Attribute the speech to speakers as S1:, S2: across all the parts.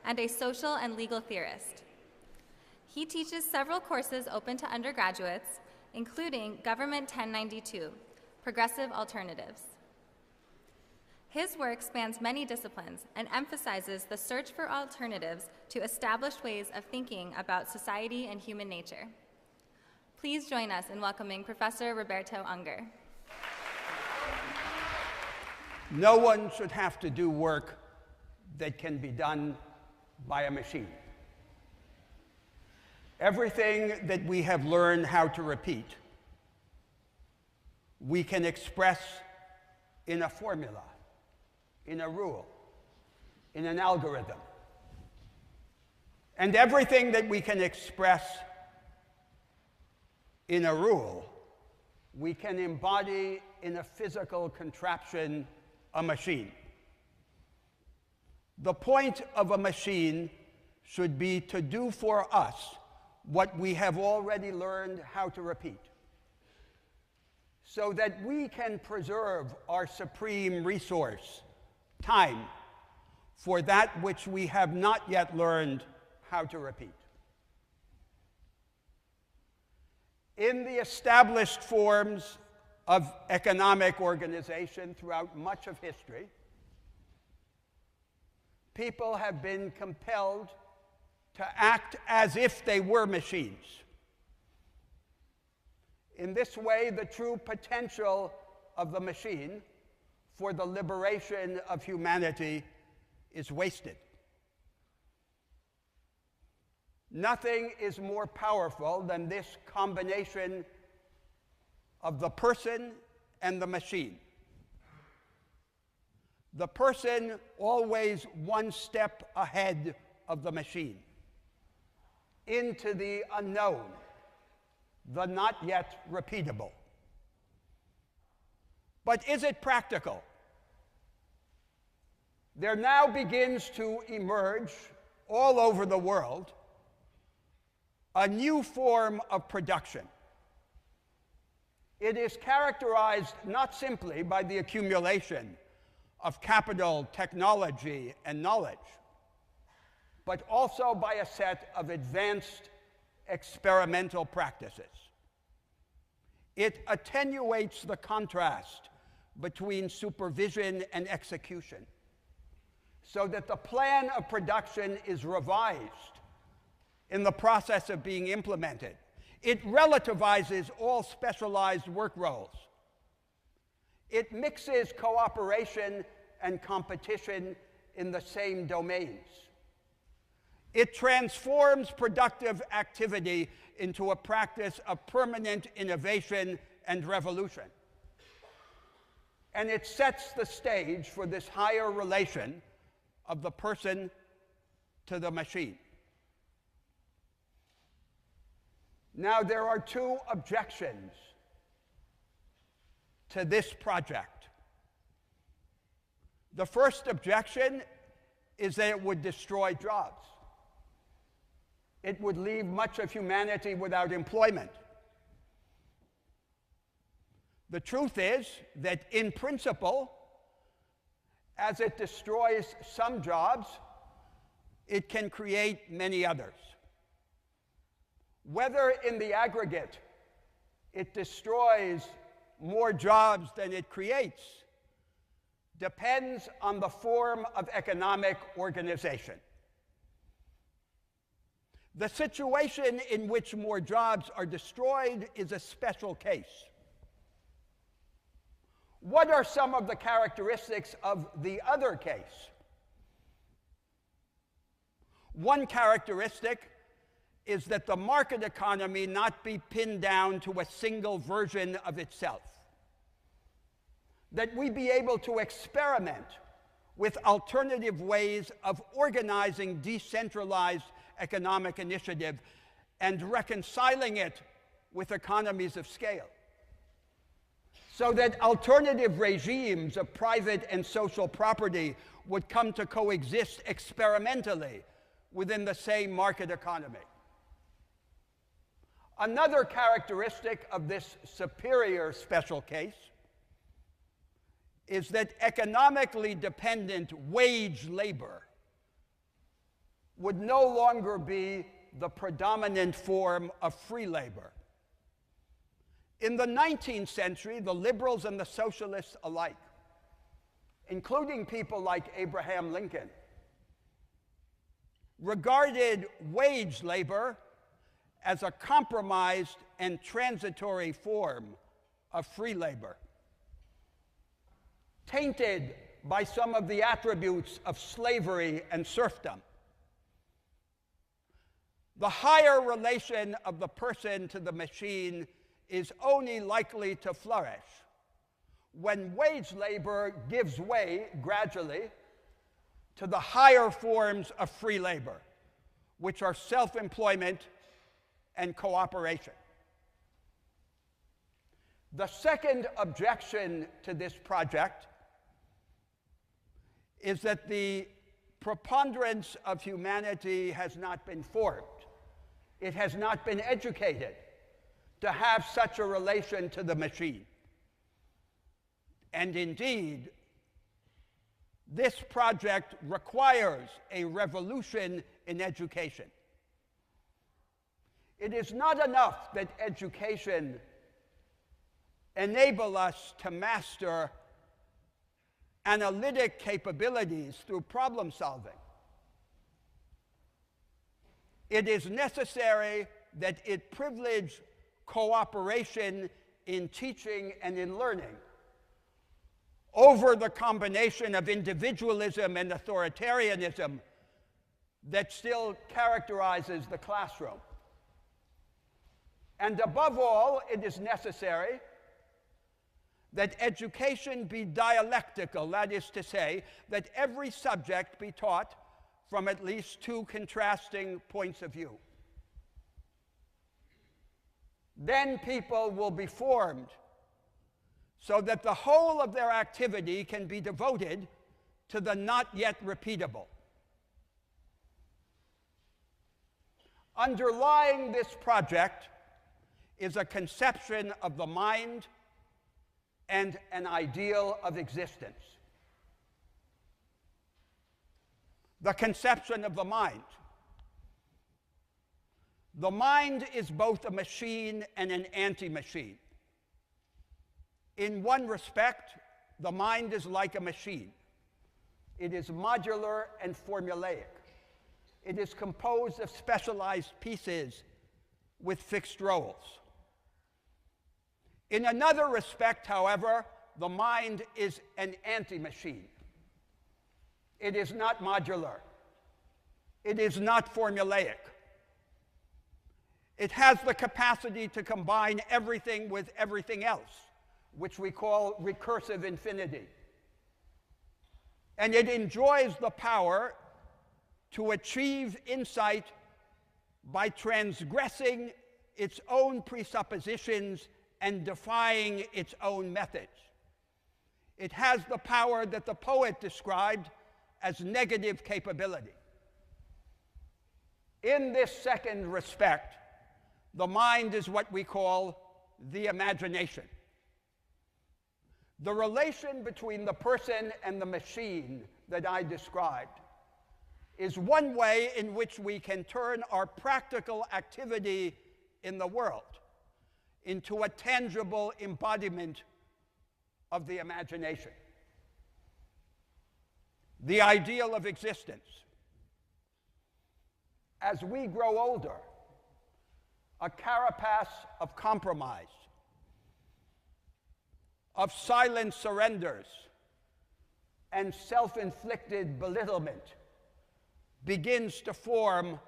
S1: and a social and legal theorist. He teaches several courses open to undergraduates, including Government 1092, Progressive Alternatives. His work spans many disciplines and emphasizes the search for alternatives to established ways of thinking about society and human nature. Please join us in welcoming Professor Roberto Unger.
S2: No one should have to do work that can be done by a machine. Everything that we have learned how to repeat, we can express in a formula, in a rule, in an algorithm. And everything that we can express in a rule, we can embody in a physical contraption, a machine. The point of a machine should be to do for us what we have already learned how to repeat, so that we can preserve our supreme resource, time, for that which we have not yet learned how to repeat. In the established forms of economic organization throughout much of history, people have been compelled to act as if they were machines. In this way, the true potential of the machine for the liberation of humanity is wasted. Nothing is more powerful than this combination of the person and the machine. The person always one step ahead of the machine, into the unknown, the not yet repeatable. But is it practical? There now begins to emerge all over the world a new form of production. It is characterized not simply by the accumulation of capital, technology, and knowledge, but also by a set of advanced experimental practices. It attenuates the contrast between supervision and execution, so that the plan of production is revised in the process of being implemented. It relativizes all specialized work roles. It mixes cooperation and competition in the same domains. It transforms productive activity into a practice of permanent innovation and revolution. And it sets the stage for this higher relation of the person to the machine. Now, there are two objections to this project. The first objection is that it would destroy jobs. It would leave much of humanity without employment. The truth is that, in principle, as it destroys some jobs, it can create many others. Whether in the aggregate it destroys more jobs than it creates depends on the form of economic organization. The situation in which more jobs are destroyed is a special case. What are some of the characteristics of the other case? One characteristic is that the market economy not be pinned down to a single version of itself. That we be able to experiment with alternative ways of organizing decentralized economic initiative and reconciling it with economies of scale, so that alternative regimes of private and social property would come to coexist experimentally within the same market economy. Another characteristic of this superior special case is that economically dependent wage labor would no longer be the predominant form of free labor. In the 19th century, the liberals and the socialists alike, including people like Abraham Lincoln, regarded wage labor as a compromised and transitory form of free labor, tainted by some of the attributes of slavery and serfdom. The higher relation of the person to the machine is only likely to flourish when wage labor gives way gradually to the higher forms of free labor, which are self-employment and cooperation. The second objection to this project is that the preponderance of humanity has not been formed. It has not been educated to have such a relation to the machine. And indeed, this project requires a revolution in education. It is not enough that education enable us to master analytic capabilities through problem solving. It is necessary that it privilege cooperation in teaching and in learning over the combination of individualism and authoritarianism that still characterizes the classroom. And above all, it is necessary that education be dialectical, that is to say, that every subject be taught from at least two contrasting points of view. Then people will be formed so that the whole of their activity can be devoted to the not yet repeatable. Underlying this project is a conception of the mind and an ideal of existence. The conception of the mind. The mind is both a machine and an anti-machine. In one respect, the mind is like a machine. It is modular and formulaic. It is composed of specialized pieces with fixed roles. In another respect, however, the mind is an anti-machine. It is not modular. It is not formulaic. It has the capacity to combine everything with everything else, which we call recursive infinity. And it enjoys the power to achieve insight by transgressing its own presuppositions and defying its own methods. It has the power that the poet described as negative capability. In this second respect, the mind is what we call the imagination. The relation between the person and the machine that I described is one way in which we can turn our practical activity in the world into a tangible embodiment of the imagination. The ideal of existence. As we grow older, a carapace of compromise, of silent surrenders, and self-inflicted belittlement begins to form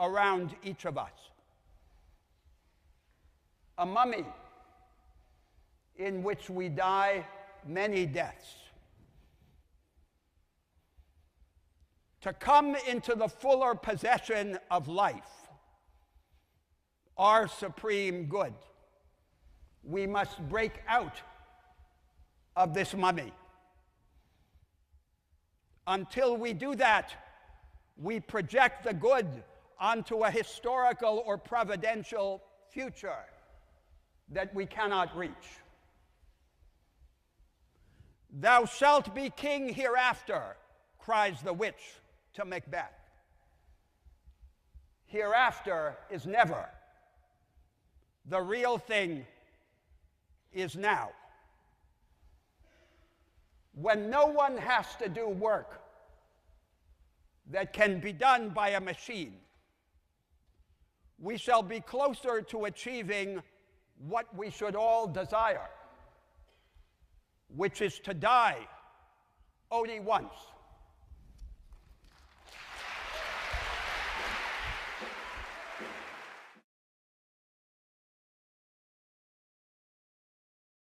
S2: around each of us. A mummy in which we die many deaths. To come into the fuller possession of life, our supreme good, we must break out of this mummy. Until we do that, we project the good onto a historical or providential future that we cannot reach. "Thou shalt be king hereafter," cries the witch to Macbeth. hereafter is never. The real thing is now. When no one has to do work that can be done by a machine, we shall be closer to achieving what we should all desire, which is to die only once